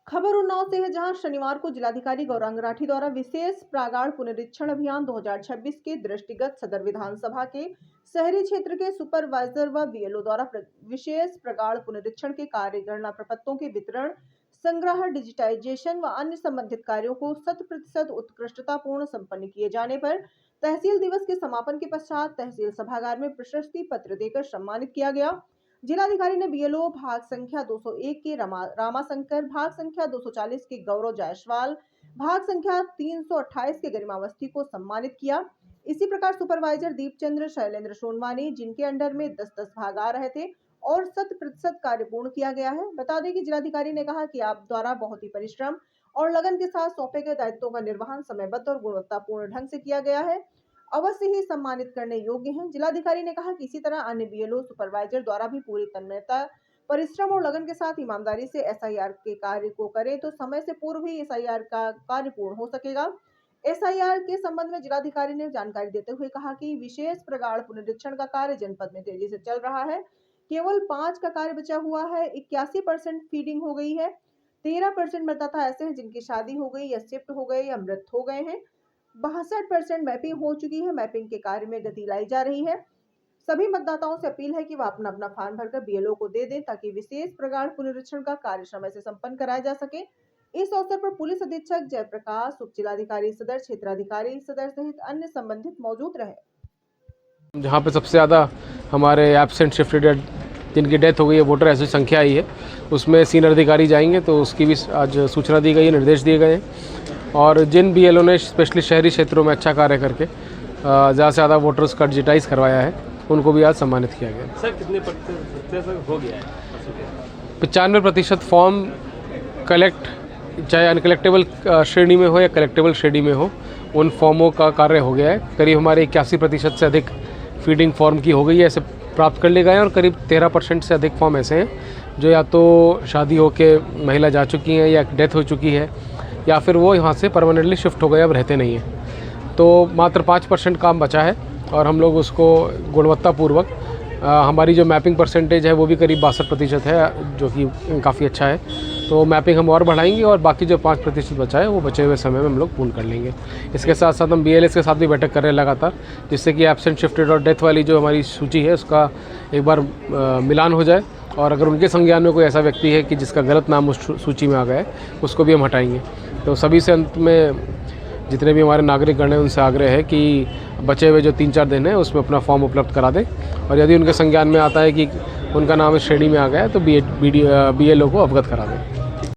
खबर उन्नाव से है, जहां शनिवार को जिलाधिकारी गौरांग राठी द्वारा विशेष प्रागाड़ पुनरीक्षण अभियान 2026 के दृष्टिगत सदर विधानसभा के शहरी क्षेत्र के सुपरवाइजर व बीएलओ द्वारा विशेष प्रागाड़ पुनरीक्षण के कार्य, गणना प्रपत्रों के वितरण, संग्रह, डिजिटाइजेशन व अन्य संबंधित कार्यों को 100% उत्कृष्टतापूर्ण संपन्न किए जाने पर तहसील दिवस के समापन के पश्चात तहसील सभागार में प्रशस्ति पत्र देकर सम्मानित किया गया। जिलाधिकारी ने बीएलओ भाग संख्या 201 के रामाशंकर, भाग संख्या 240 के गौरव जायसवाल, भाग संख्या 328 के गरिमा अवस्थी को सम्मानित किया। इसी प्रकार सुपरवाइजर दीपचंद्र शैलेंद्र सोनवानी, जिनके अंडर में 10-10 भाग आ रहे थे और 100% कार्य पूर्ण किया गया है। बता दें कि जिलाधिकारी ने कहा कि आप द्वारा बहुत ही परिश्रम और लगन के साथ सौंपे गए दायित्वों का निर्वहन समयबद्ध और गुणवत्तापूर्ण ढंग से किया गया है, अवश्य ही सम्मानित करने योग्य हैं। जिलाधिकारी ने कहा कि इसी तरह अन्य बीएलओ सुपरवाइजर द्वारा भी पूरी तन्मयता, परिश्रम और लगन के साथ ईमानदारी से एसआईआर के कार्य को करें तो समय से पूर्व ही एसआईआर का कार्य पूर्ण हो सकेगा। एसआईआर के संबंध में जिलाधिकारी ने जानकारी देते हुए कहा कि विशेष प्रागाड़ पुनरीक्षण का कार्य जनपद में तेजी से चल रहा है। केवल 5 का कार्य बचा हुआ है। 81% फीडिंग हो गई है। 13% मतदाता ऐसे हैं जिनकी शादी हो गई या शिफ्ट हो गए या मृत हो गए हैं। 62% मैपिंग हो चुकी है। मैपिंग के कार्य में गति लाई जा रही है। सभी मतदाताओं से अपील है कि वह अपना अपना फॉर्म भरकर बीएलओ को दे दें ताकि विशेष प्रागाड़ पुनरीक्षण का कार्य समय से संपन्न कराया जा सके। इस अवसर पर पुलिस अधीक्षक जयप्रकाश, उप जिलाधिकारी सदर, क्षेत्राधिकारी सदर सहित अन्य संबंधित मौजूद रहे। जहाँ पे सबसे ज़्यादा हमारे एब्सेंट शिफ्टेड जिनकी डेथ हो गई है, वोटर ऐसी संख्या आई है, उसमें सीनियर अधिकारी जाएंगे तो उसकी भी आज सूचना दी गई है, निर्देश दिए गए हैं। और जिन बीएलओ ने स्पेशली शहरी क्षेत्रों में अच्छा कार्य करके ज़्यादा से ज़्यादा वोटर्स का डिजिटाइज करवाया है, उनको भी आज सम्मानित किया गया। सर कितने प्रतिशत हो गया है? 95% फॉर्म कलेक्ट, चाहे अनकलेक्टेबल श्रेणी में हो या कलेक्टेबल श्रेणी में हो, उन फॉर्मों का कार्य हो गया है। करीब हमारे 81% से अधिक फीडिंग फॉर्म की हो गई है, ऐसे प्राप्त कर लिए गए हैं। और करीब 13% से अधिक फॉर्म ऐसे हैं जो या तो शादी होके महिला जा चुकी हैं या डेथ हो चुकी है या फिर वो यहाँ से परमानेंटली शिफ्ट हो गए, अब रहते नहीं हैं। तो मात्र 5% काम बचा है और हम लोग उसको गुणवत्तापूर्वक, हमारी जो मैपिंग परसेंटेज है वो भी करीब 62% है, जो कि काफ़ी अच्छा है। तो मैपिंग हम और बढ़ाएंगे और बाकी जो 5% बचा है वो बचे हुए समय में हम लोग पूर्ण कर लेंगे। इसके साथ साथ हम बीएलएस के साथ भी बैठक कर रहे हैं लगातार, जिससे कि एब्सेंट, शिफ्टेड और डेथ वाली जो हमारी सूची है उसका एक बार मिलान हो जाए और अगर उनके संज्ञान में कोई ऐसा व्यक्ति है कि जिसका गलत नाम उस सूची में आ गया है, उसको भी हम हटाएंगे। तो सभी से अंत में जितने भी हमारे नागरिकगण हैं उनसे आग्रह है कि बचे हुए जो 3-4 दिन हैं उसमें अपना फॉर्म उपलब्ध करा दें और यदि उनके संज्ञान में आता है कि उनका नाम इस श्रेणी में आ गया है तो बीएलओ को अवगत करा दें।